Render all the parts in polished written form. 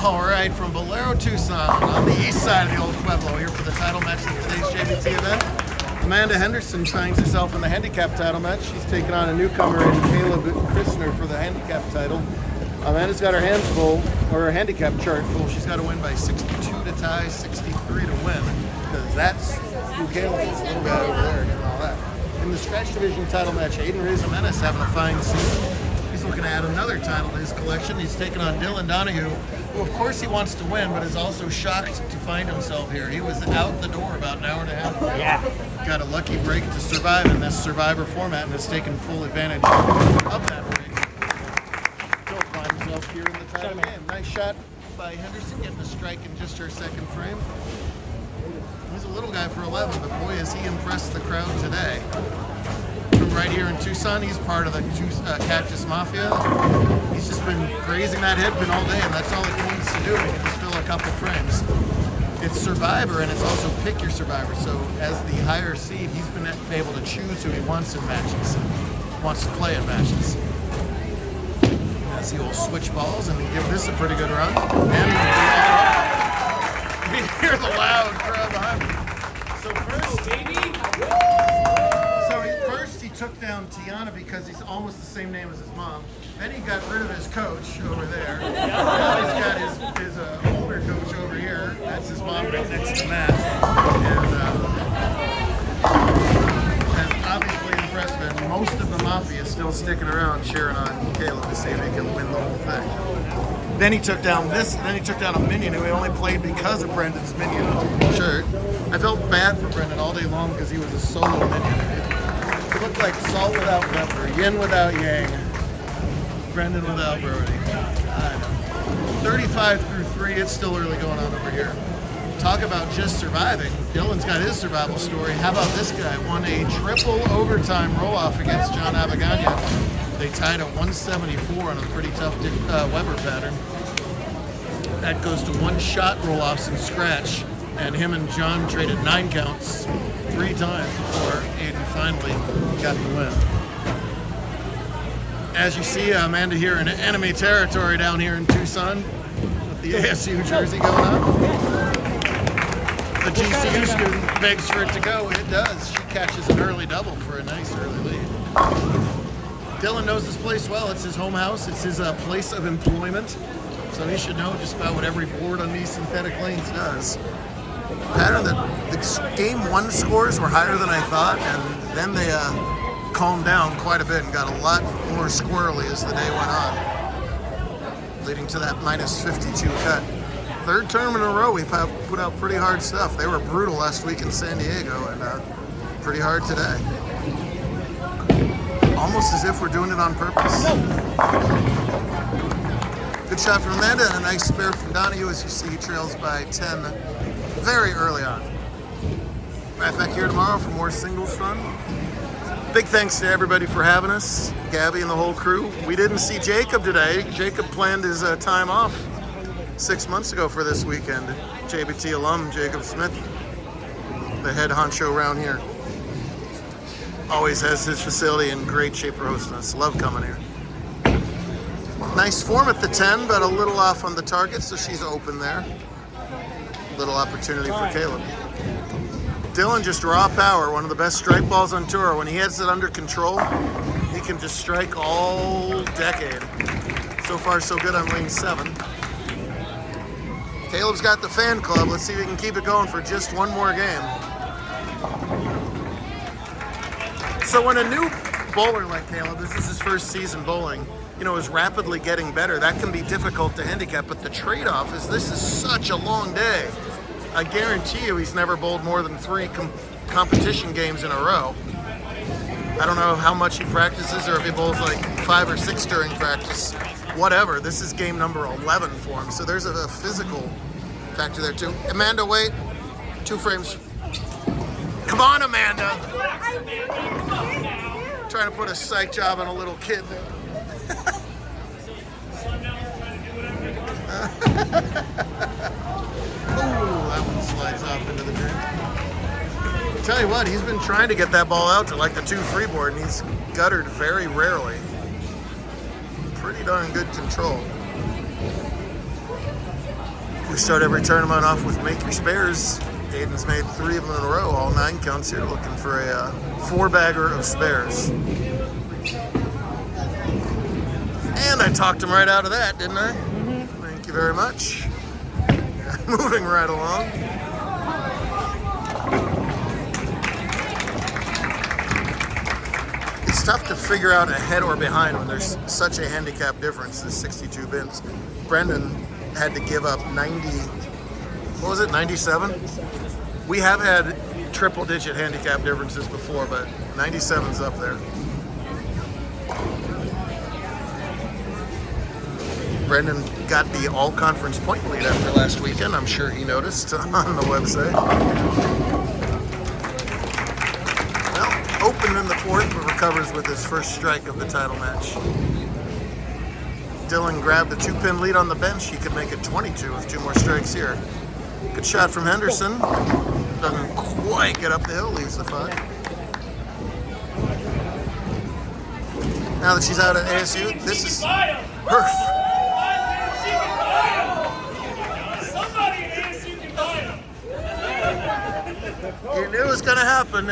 All right, from Bowlero Tucson on the east side of the old Pueblo, here for the title match of today's JBT event. Amanda Henderson finds herself in the handicap title match. She's taking on a newcomer in Caleb Christner for the handicap title. Amanda's got her hands full, or her handicap chart full. She's got to win by 62 to tie, 63 to win, because that's who Caleb is, the little guy over there and all that. In the scratch division title match, Aiden Reyes-Jimenez having a fine season. He's looking to add another title to his collection. He's taking on Dylan Donahue, who of course he wants to win, but is also shocked to find himself here. He was out the door about an hour and a half ago. Yeah. Got a lucky break to survive in this Survivor format and has taken full advantage of that break. Still finds himself here in the title game. Nice shot by Henderson, getting a strike in just her second frame. He's a little guy for 11, but boy, has he impressed the crowd today. From right here in Tucson, he's part of the Cactus Mafia. He's just been grazing that headpin all day, and that's all it needs to do. He can just fill a couple frames. It's Survivor, and it's also pick your Survivor. So as the higher seed, he's been able to choose who he wants in matches, wants to play in matches. As he will switch balls and give this a pretty good run. And you hear the loud crowd behind me. So first he took down Tiana because he's almost the same name as his mom. Then he got rid of his coach over there. Now he's got his older coach over here. That's his mom right next to Matt. And obviously impressed, but most of the Mafia is still sticking around cheering on Caleb to see if he can win the whole thing. Then he took down a minion who he only played because of Brendan's minion shirt. I felt bad for Brendan all day long because he was a solo minion. It looked like salt without pepper, yin without yang, Brendan without Brody. I know. 35 through 3, it's still early going on over here. Talk about just surviving. Dylan's got his survival story. How about this guy? Won a triple overtime roll-off against John Abagana. They tied at 174 on a pretty tough Weber pattern. That goes to one-shot roll-offs in scratch, and him and John traded 9 counts 3 times before Aiden finally got the win. As you see, Amanda here in enemy territory down here in Tucson with the ASU jersey going on. The GCU student begs for it to go. It does. She catches an early double for a nice early lead. Dylan knows this place well. It's his home house. It's his place of employment. So he should know just about what every board on these synthetic lanes does. Pattern that the game 1 scores were higher than I thought, and then they calmed down quite a bit and got a lot more squirrely as the day went on, leading to that minus 52 cut. 3rd tournament in a row, we've put out pretty hard stuff. They were brutal last week in San Diego, and pretty hard today. Almost as if we're doing it on purpose. Good shot from Amanda and a nice spare from Donahue. As you see, he trails by 10 very early on. Right back here tomorrow for more singles fun. Big thanks to everybody for having us, Gabby and the whole crew. We didn't see Jacob today. Jacob planned his time off 6 months ago for this weekend. JBT alum Jacob Smith, the head honcho around here. Always has his facility in great shape for hosting us. Love coming here. Nice form at the 10, but a little off on the target, so she's open there. Little opportunity for Caleb. Dylan just raw power, one of the best strike balls on tour. When he has it under control, he can just strike all decade. So far, so good on lane 7. Caleb's got the fan club. Let's see if we can keep it going for just one more game. So when a new bowler like Caleb, this is his first season bowling, is rapidly getting better, that can be difficult to handicap, but the trade-off is this is such a long day. I guarantee you he's never bowled more than 3 competition games in a row. I don't know how much he practices or if he bowls like 5 or 6 during practice. Whatever, this is game number 11 for him, so there's a physical factor there too. Amanda, wait. 2 frames. Come on, Amanda. Trying to put a psych job on a little kid there. Oh, that one slides off into the drink. I'll tell you what, he's been trying to get that ball out to like the 2 freeboard, and he's guttered very rarely. Pretty darn good control. We start every tournament off with Make Your Spares. Aiden's made 3 of them in a row, all 9 counts here, looking for a 4-bagger of spares. And I talked him right out of that, didn't I? Mm-hmm. Thank you very much. Moving right along. It's tough to figure out ahead or behind when there's such a handicap difference as 62 bins. Brendan had to give up 90, what was it, 97? We have had triple-digit handicap differences before, but 97's up there. Brendan got the all-conference point lead after last weekend. I'm sure he noticed on the website. Well, open in the 4th, but recovers with his first strike of the title match. Dylan grabbed the 2-pin lead on the bench. He could make it 22 with 2 more strikes here. Good shot from Henderson. Doesn't quite get up the hill, leaves the 5. Now that she's out at ASU, this is her. You knew it was going to happen.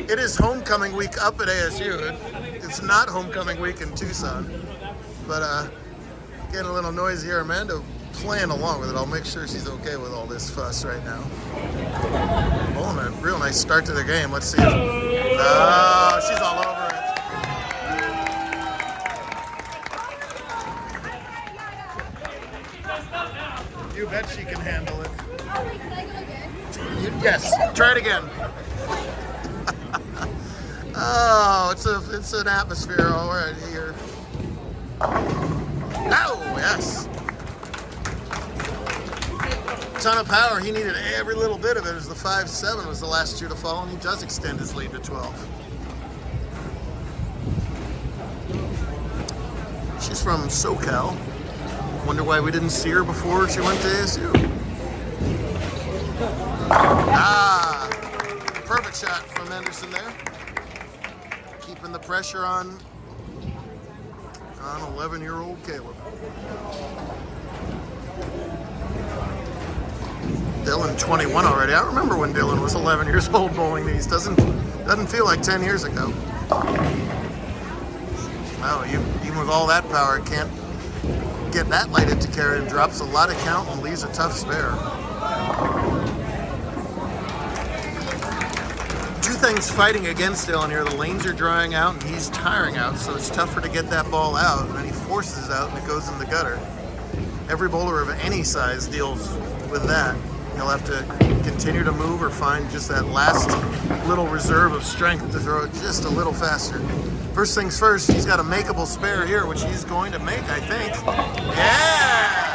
It is homecoming week up at ASU. It's not homecoming week in Tucson. But getting a little noisy here. Amanda playing along with it. I'll make sure she's okay with all this fuss right now. Oh, and a real nice start to the game. Let's see. Oh, she's all over it. You bet she can handle it. Yes, try it again. Oh, it's an atmosphere already here. Oh, yes. Ton of power. He needed every little bit of it as the 5-7 was the last 2 to fall, and he does extend his lead to 12. She's from SoCal. Wonder why we didn't see her before she went to ASU. Ah, perfect shot from Henderson there. Keeping the pressure on 11-year-old Caleb. Dylan 21 already. I remember when Dylan was 11 years old bowling these. Doesn't feel like 10 years ago. Oh, even with all that power, it can't get that lighted to carry and drops a lot of count and leaves a tough spare. 2 things fighting against Dylan here. The lanes are drying out and he's tiring out, so it's tougher to get that ball out, and then he forces it out and it goes in the gutter. Every bowler of any size deals with that. He'll have to continue to move or find just that last little reserve of strength to throw it just a little faster. First things first, he's got a makeable spare here, which he's going to make, I think. Yeah!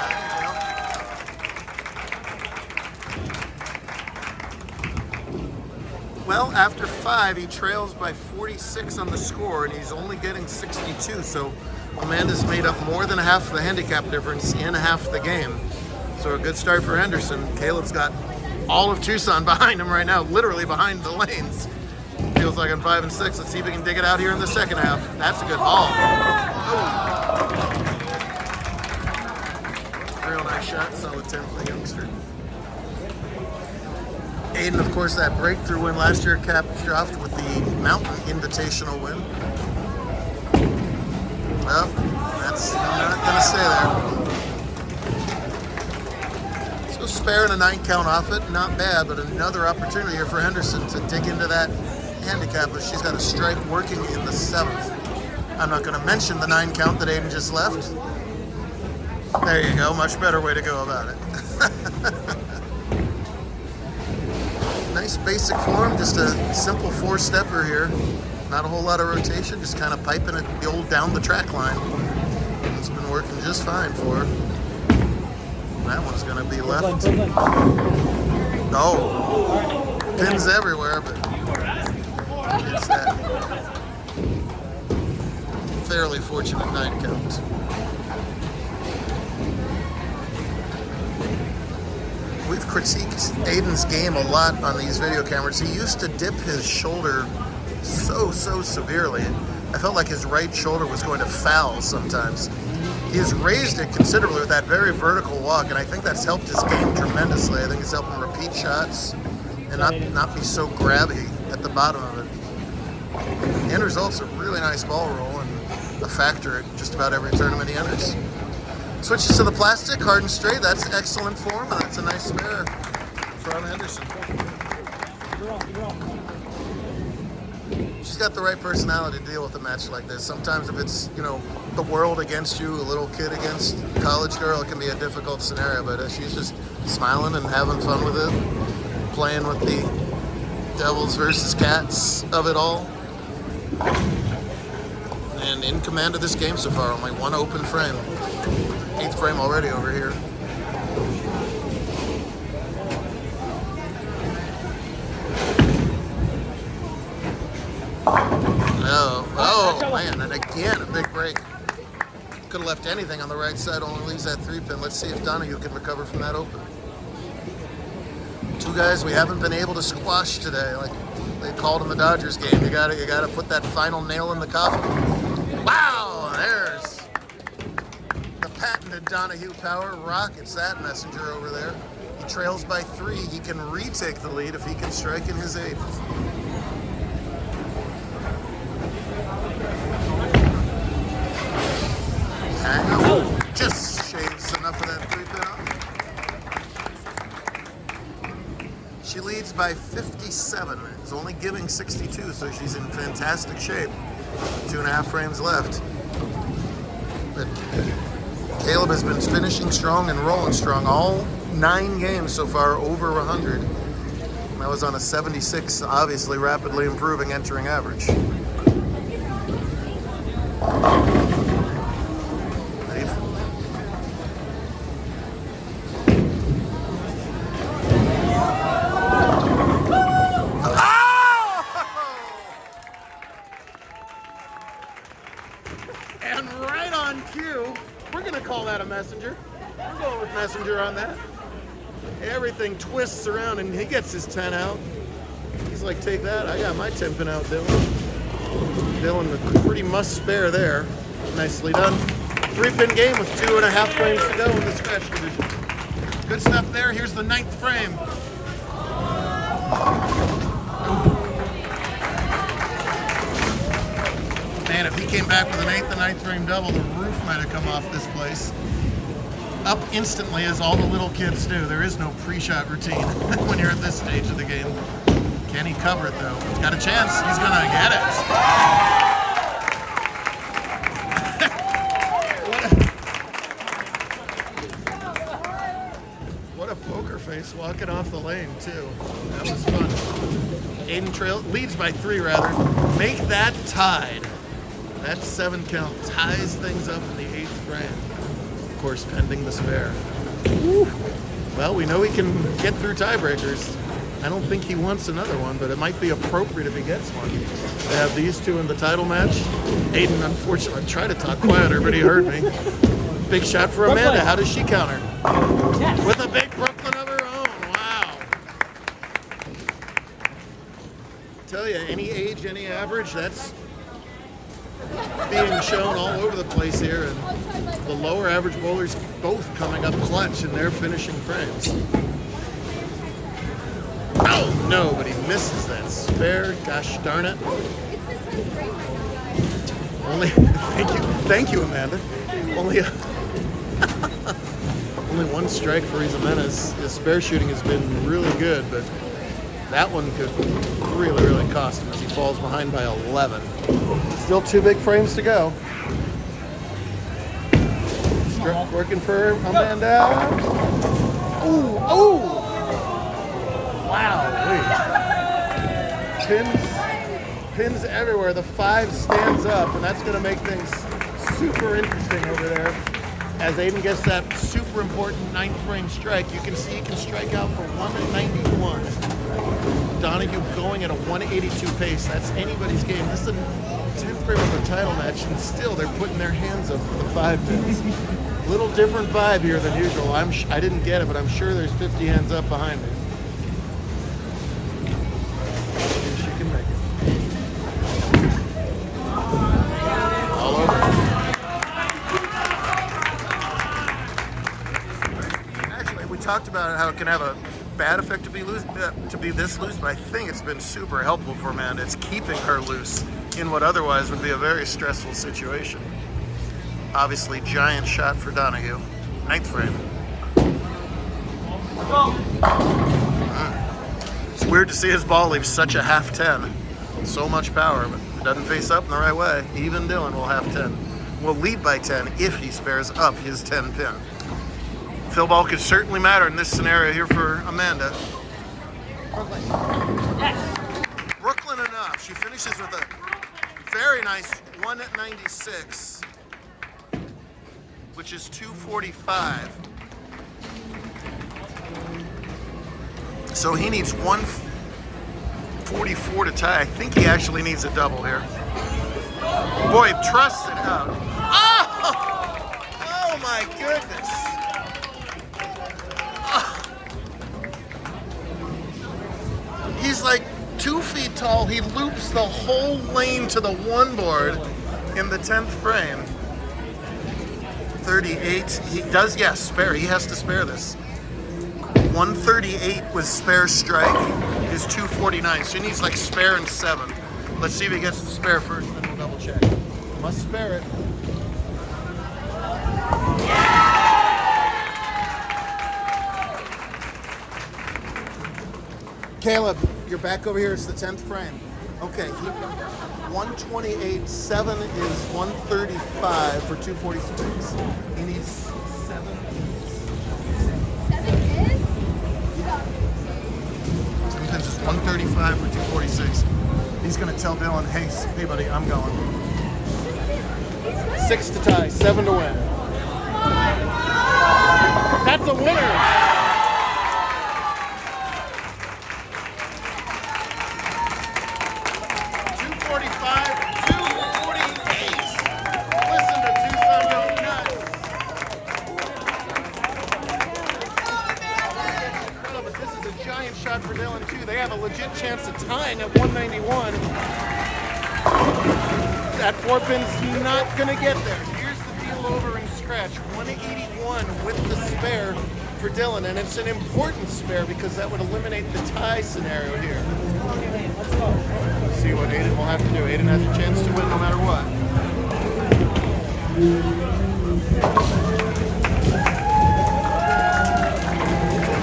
Well, after 5, he trails by 46 on the score, and he's only getting 62, so Amanda's made up more than half the handicap difference in half the game. So a good start for Henderson. Caleb's got all of Tucson behind him right now, literally behind the lanes. Feels like on 5 and 6. Let's see if we can dig it out here in the second half. That's a good ball. Oh. Real nice shot. Solid 10 for the youngster. Aiden, of course, that breakthrough win last year capped off with the Mountain Invitational win. Well, that's not going to stay there. So spare and a 9 count off it. Not bad, but another opportunity here for Henderson to dig into that handicap, but she's got a strike working in the 7th. I'm not going to mention the 9 count that Aiden just left. There you go. Much better way to go about it. Nice basic form, just a simple 4-stepper here. Not a whole lot of rotation, just kind of piping it the old down the track line. It's been working just fine for her. That one's going to be left. Oh, pins everywhere, but it's that fairly fortunate 9 count. We've critiqued Aiden's game a lot on these video cameras. He used to dip his shoulder so severely. I felt like his right shoulder was going to foul sometimes. He has raised it considerably with that very vertical walk, and I think that's helped his game tremendously. I think it's helped him repeat shots and not be so grabby at the bottom of it. The end result's a really nice ball roll and a factor at just about every tournament he enters. Switches to the plastic, hard and straight. That's excellent form, and that's a nice spare from Henderson. She's got the right personality to deal with a match like this. Sometimes if it's, you know, the world against you, a little kid against a college girl, it can be a difficult scenario, but she's just smiling and having fun with it, playing with the devils versus cats of it all. And in command of this game so far, only one open frame. 8th frame already over here. Oh man, and again, a big break. Could have left anything on the right side, only leaves that 3-pin. Let's see if Donahue can recover from that open. Two guys we haven't been able to squash today, like they called in the Dodgers game. You gotta put that final nail in the coffin. Wow, there's the patented Donahue power. Rockets that messenger over there. He trails by 3. He can retake the lead if he can strike in his 8th. Just shaves enough of that 3-pin off. She leads by 57. It's only giving 62, so she's in fantastic shape. 2.5 frames left. But Caleb has been finishing strong and rolling strong. All 9 games so far over 100. That was on a 76, obviously rapidly improving entering average. And right on cue, we're going to call that a messenger. We're going with messenger on that. Everything twists around and he gets his 10 out. He's like, take that. I got my 10-pin out, Dylan. Dylan, the pretty must spare there. Nicely done. 3-pin game with 2.5 frames to go in the scratch division. Good stuff there. Here's the 9th frame. Man, if he came back with an 8th and 9th frame double, the roof might have come off this place. Up instantly, as all the little kids do. There is no pre-shot routine when you're at this stage of the game. Can he cover it, though? He's got a chance. He's going to get it. What a poker face walking off the lane, too. That was fun. Aiden leads by 3, rather. Make that tied. That 7 count ties things up in the 8th frame. Of course, pending the spare. Woo. Well, we know he can get through tiebreakers. I don't think he wants another one, but it might be appropriate if he gets one. They have these two in the title match. Aiden, unfortunately, I tried to talk quieter, but he heard me. Big shot for Amanda. How does she counter? Yes. With a big Brooklyn of her own. Wow. Tell you, any age, any average, that's being shown all over the place here, and the lower average bowlers both coming up clutch in their finishing frames. Oh no, but he misses that spare. Gosh darn it. Only thank you, Amanda. Only only 1 strike for Jimenez. His spare shooting has been really good, but that one could really cost him as he falls behind by 11. Still 2 big frames to go. Strip working for Amanda. Oh! Wow. Pins everywhere. The 5 stands up, and that's going to make things super interesting over there. As Aiden gets that super important 9th frame strike, you can see he can strike out for 191. Donahue going at a 182 pace. That's anybody's game. This is the 10th frame of a title match, and still they're putting their hands up for the 5 pins. Little different vibe here than usual. I didn't get it, but I'm sure there's 50 hands up behind me. She can make it. talked about how it can have a bad effect to be this loose, but I think it's been super helpful for Amanda. It's keeping her loose in what otherwise would be a very stressful situation. Obviously, giant shot for Donahue. 9th frame. It's weird to see his ball leave such a half 10. So much power, but it doesn't face up in the right way. Even Dylan will have 10. Will lead by 10 if he spares up his 10 pin. Fill ball could certainly matter in this scenario here for Amanda. Brooklyn. Yes. Brooklyn enough. She finishes with a very nice 196, which is 245. So he needs 144 to tie. I think he actually needs a double here. Boy, trusts it out. Oh! Oh my goodness. He's like 2 feet tall. He loops the whole lane to the one board in the 10th frame. 38. He does, yes, spare. He has to spare this. 138 with spare strike is 249. So he needs like spare and 7. Let's see if he gets the spare first, then we'll double check. Must spare it. Caleb, you're back over here. It's the 10th frame. Okay, 128, 7 is 135 for 246. He needs 7. 7 is? 7 pins is 135 for 246. He's going to tell Dylan, hey buddy, I'm going. 6 to tie, 7 to win. That's a winner. 248. Listen to Tucson go nuts. Incredible, but this is a giant shot for Dylan too. They have a legit chance of tying at 191. That 4 pin's not gonna get there. Here's the deal over in scratch. 181 with the spare for Dylan, and it's an important spare because that would eliminate the tie scenario here. Let's see what Aiden will have to do. Aiden has a chance to win no matter what.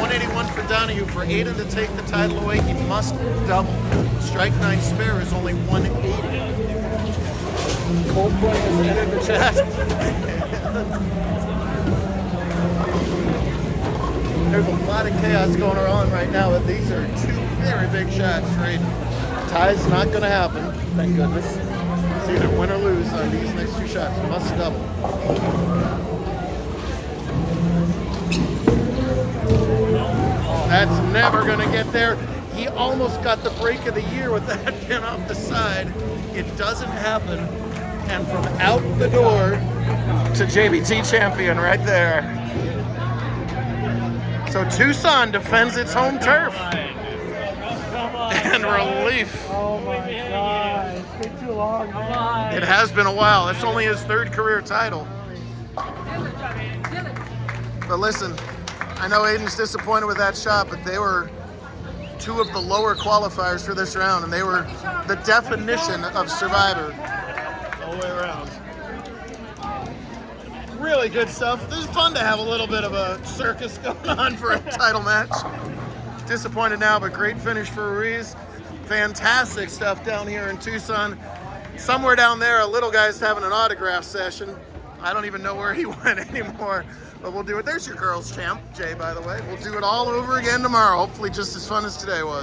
181 for Donahue. For Aiden to take the title away, he must double. Strike 9 spare is only 180. Coldplay has entered the chat. There's a lot of chaos going on right now, but these are 2 very big shots for Aiden. Tie's not going to happen, thank goodness. It's either win or lose on these next 2 shots. Must double. That's never going to get there. He almost got the break of the year with that pin off the side. It doesn't happen. And from out the door to JBT champion right there. So Tucson defends its home turf. And relief. Oh my God, it's been too long. Man. It has been a while. It's only his 3rd career title. But listen, I know Aiden's disappointed with that shot, but they were 2 of the lower qualifiers for this round, and they were the definition of Survivor. All the way around. Really good stuff. This is fun to have a little bit of a circus going on for a title match. Disappointed now, but great finish for Ruiz. Fantastic stuff down here in Tucson. Somewhere down there, a little guy's having an autograph session. I don't even know where he went anymore, but we'll do it. There's your girls champ, Jay, by the way. We'll do it all over again tomorrow. Hopefully just as fun as today was.